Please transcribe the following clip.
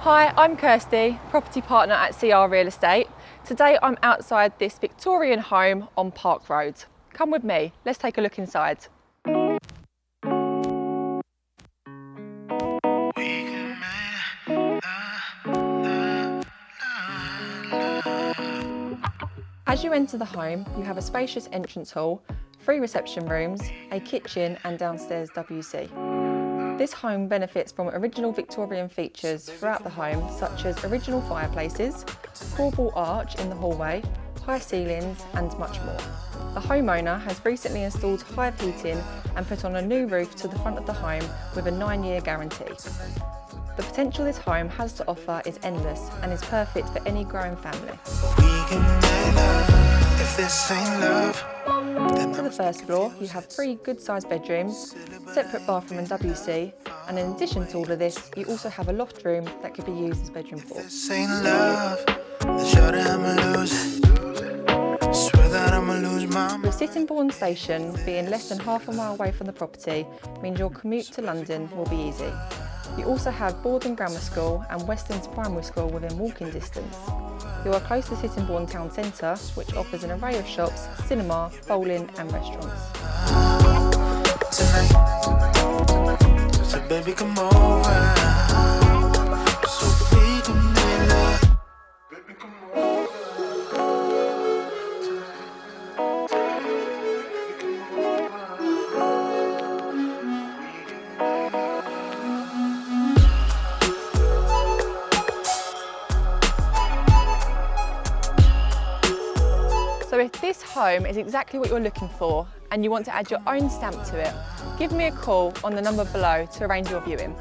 Hi, I'm Kirsty, property partner at CR Real Estate. Today I'm outside this Victorian home on Park Road. Come with me, let's take a look inside. As you enter the home, you have a spacious entrance hall, 3 reception rooms, a kitchen and downstairs WC. This home benefits from original Victorian features throughout the home, such as original fireplaces, corbel arch in the hallway, high ceilings and much more. The homeowner has recently installed hive heating and put on a new roof to the front of the home with a 9-year guarantee. The potential this home has to offer is endless and is perfect for any growing family. To the first floor, you have 3 good-sized bedrooms, separate bathroom and WC, and in addition to all of this, you also have a loft room that could be used as bedroom 4. The Sittingbourne station, being less than half a mile away from the property, means your commute to London will be easy. You also have Borden Grammar School and Westlands Primary School within walking distance. You are close to Sittingbourne Town Centre, which offers an array of shops, cinema, bowling and restaurants. So if this home is exactly what you're looking for and you want to add your own stamp to it, give me a call on the number below to arrange your viewing.